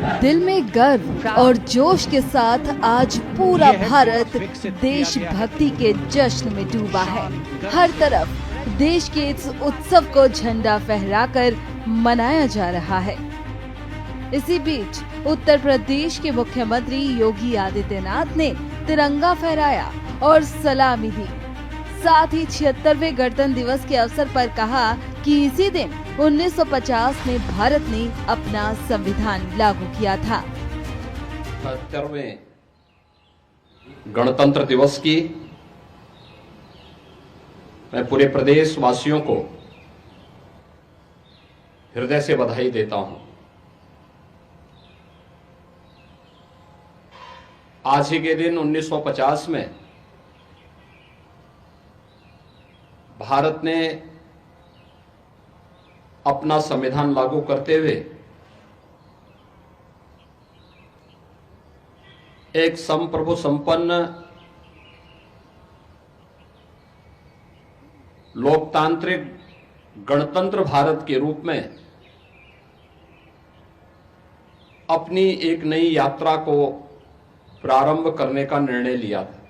दिल में गर्व और जोश के साथ आज पूरा भारत देशभक्ति के जश्न में डूबा है। हर तरफ देश के इस उत्सव को झंडा फहराकर मनाया जा रहा है। इसी बीच उत्तर प्रदेश के मुख्यमंत्री योगी आदित्यनाथ ने तिरंगा फहराया और सलामी दी। साथ ही 76वें गणतंत्र दिवस के अवसर पर कहा कि इसी दिन 1950 में भारत ने अपना संविधान लागू किया था। 77वें गणतंत्र दिवस की मैं पूरे प्रदेश वासियों को हृदय से बधाई देता हूं। आज ही के दिन 1950 में भारत ने अपना संविधान लागू करते हुए एक संप्रभु संपन्न लोकतांत्रिक गणतंत्र भारत के रूप में अपनी एक नई यात्रा को प्रारंभ करने का निर्णय लिया था।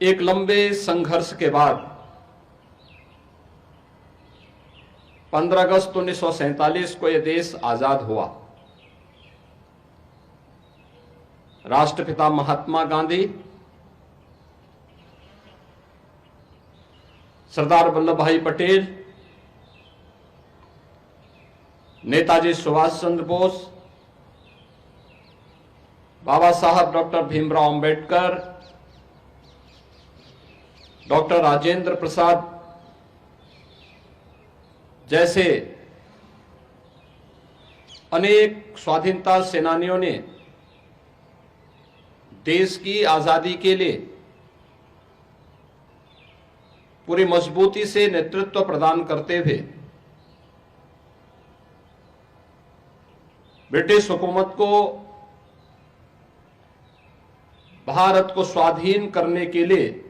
एक लंबे संघर्ष के बाद 15 अगस्त 1947 को यह देश आजाद हुआ। राष्ट्रपिता महात्मा गांधी, सरदार वल्लभ भाई पटेल, नेताजी सुभाष चंद्र बोस, बाबा साहब डॉक्टर भीमराव अंबेडकर, डॉक्टर राजेंद्र प्रसाद जैसे अनेक स्वाधीनता सेनानियों ने देश की आजादी के लिए पूरी मजबूती से नेतृत्व प्रदान करते हुए ब्रिटिश हुकूमत को भारत को स्वाधीन करने के लिए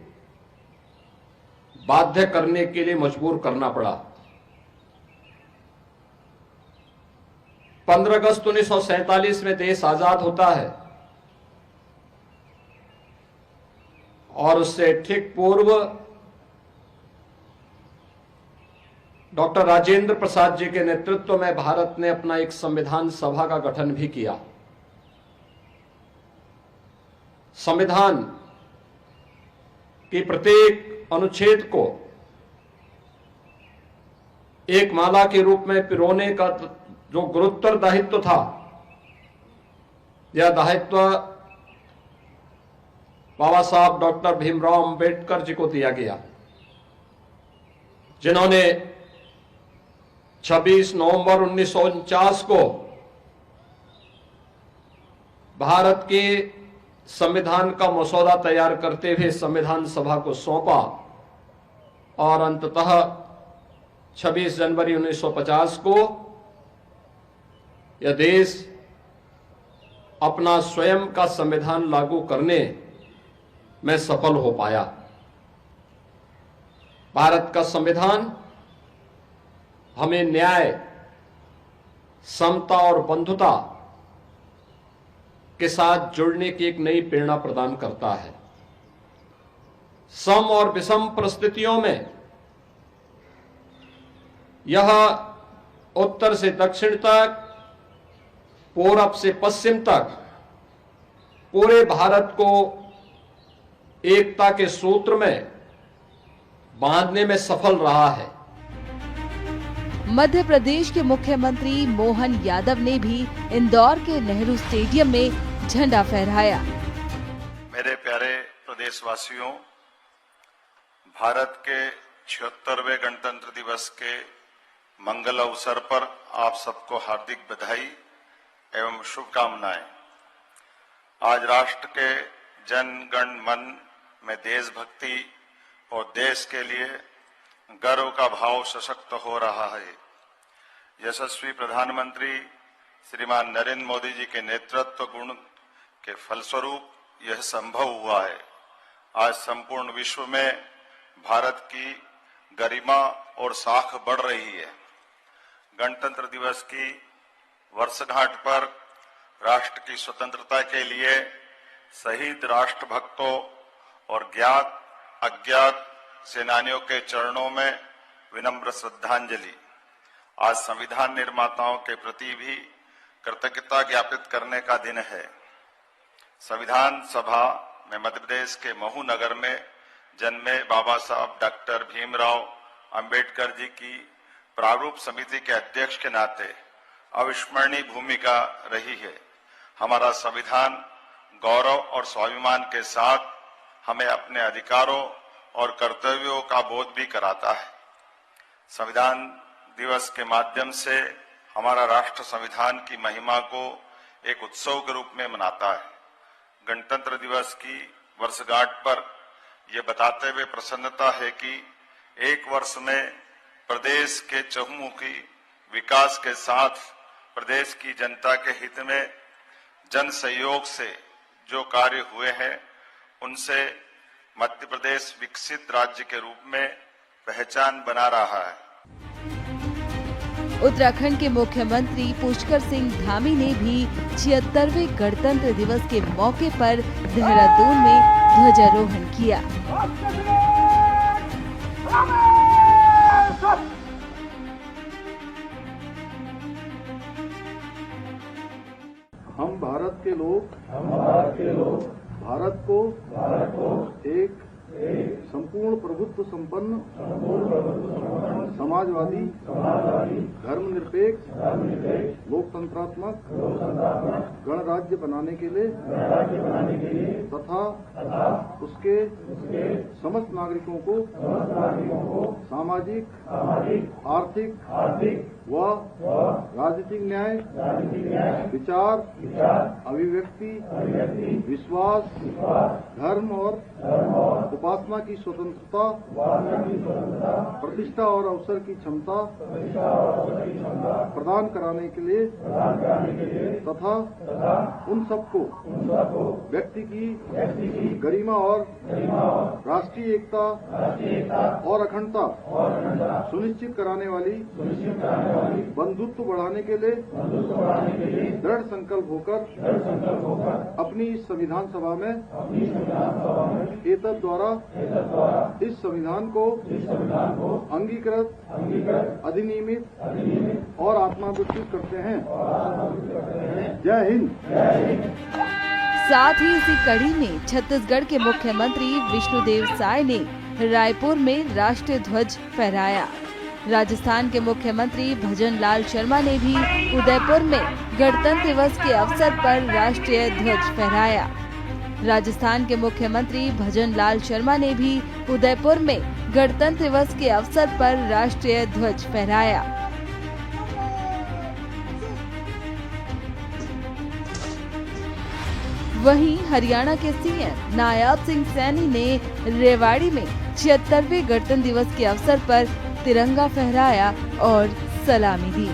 बाध्य करने के लिए मजबूर करना पड़ा। 15 अगस्त 1947 में देश आजाद होता है और उससे ठीक पूर्व डॉक्टर राजेंद्र प्रसाद जी के नेतृत्व में भारत ने अपना एक संविधान सभा का गठन भी किया। संविधान के प्रत्येक अनुच्छेद को एक माला के रूप में पिरोने का जो गुरुतर दायित्व था, यह दायित्व बाबा साहब डॉक्टर भीमराव अंबेडकर जी को दिया गया, जिन्होंने 26 नवंबर 1949 को भारत के संविधान का मसौदा तैयार करते हुए संविधान सभा को सौंपा और अंततः 26 जनवरी 1950 को यह देश अपना स्वयं का संविधान लागू करने में सफल हो पाया। भारत का संविधान हमें न्याय, समता और बंधुता के साथ जुड़ने की एक नई प्रेरणा प्रदान करता है। सम और विषम परिस्थितियों में यह उत्तर से दक्षिण तक, पूरब से पश्चिम तक पूरे भारत को एकता के सूत्र में बांधने में सफल रहा है। मध्य प्रदेश के मुख्यमंत्री मोहन यादव ने भी इंदौर के नेहरू स्टेडियम में झंडा फहराया। मेरे प्यारे प्रदेशवासियों, भारत के 76वें गणतंत्र दिवस के मंगल अवसर पर आप सबको हार्दिक बधाई एवं शुभकामनाएं। आज राष्ट्र के जन गण मन में देशभक्ति और देश के लिए गर्व का भाव सशक्त हो रहा है। यशस्वी प्रधानमंत्री श्रीमान नरेंद्र मोदी जी के नेतृत्व गुण के फलस्वरूप यह संभव हुआ है। आज संपूर्ण विश्व में भारत की गरिमा और साख बढ़ रही है। गणतंत्र दिवस की वर्षगांठ पर राष्ट्र की स्वतंत्रता के लिए शहीद राष्ट्रभक्तों और ज्ञात अज्ञात सेनानियों के चरणों में विनम्र श्रद्धांजलि। आज संविधान निर्माताओं के प्रति भी कृतज्ञता ज्ञापित करने का दिन है। संविधान सभा में मध्य प्रदेश के महू नगर में जन्मे बाबा साहब डॉक्टर भीमराव अंबेडकर जी की प्रारूप समिति के अध्यक्ष के नाते अविस्मरणीय भूमिका रही है। हमारा संविधान गौरव और स्वाभिमान के साथ हमें अपने अधिकारों और कर्तव्यों का बोध भी कराता है। संविधान दिवस के माध्यम से हमारा राष्ट्र संविधान की महिमा को एक उत्सव के रूप में मनाता है। गणतंत्र दिवस की वर्षगांठ पर यह बताते हुए प्रसन्नता है कि एक वर्ष में प्रदेश के चहुमुखी विकास के साथ प्रदेश की जनता के हित में जन सहयोग से जो कार्य हुए हैं उनसे मध्य प्रदेश विकसित राज्य के रूप में पहचान बना रहा है। उत्तराखंड के मुख्यमंत्री पुष्कर सिंह धामी ने भी 76वें गणतंत्र दिवस के मौके पर देहरादून में ध्वजारोहण किया। हम भारत के लोग भारत को एक संपूर्ण प्रभुत्व संपन्न समाजवादी धर्मनिरपेक्ष लोकतंत्रात्मक गणराज्य बनाने के लिए तथा उसके समस्त नागरिकों को सामाजिक आर्थिक व राजनीतिक न्याय विचार अभिव्यक्ति विश्वास धर्म और उपासना की स्वतंत्रता प्रतिष्ठा और अवसर की क्षमता प्रदान कराने के लिए तथा उन सबको व्यक्ति की गरिमा और राष्ट्रीय एकता और अखंडता सुनिश्चित कराने वाली बंधुत्व बढ़ाने के लिए दृढ़ संकल्प होकर अपनी इस संविधान सभा में एतद द्वारा इस संविधान को अंगीकृत अधिनियमित और आत्माविष्कृत करते हैं। जय हिंद। साथ ही इसी कड़ी में छत्तीसगढ़ के मुख्यमंत्री विष्णुदेव साय ने रायपुर में राष्ट्रीय ध्वज फहराया। राजस्थान के मुख्यमंत्री भजन लाल शर्मा ने भी उदयपुर में गणतंत्र दिवस के अवसर पर राष्ट्रीय ध्वज फहराया। राजस्थान के मुख्यमंत्री भजन लाल शर्मा ने भी उदयपुर में गणतंत्र दिवस के अवसर पर राष्ट्रीय ध्वज फहराया। वहीं हरियाणा के सीएम नायब सिंह सैनी ने रेवाड़ी में 76वें गणतंत्र दिवस के अवसर पर तिरंगा फहराया और सलामी दी।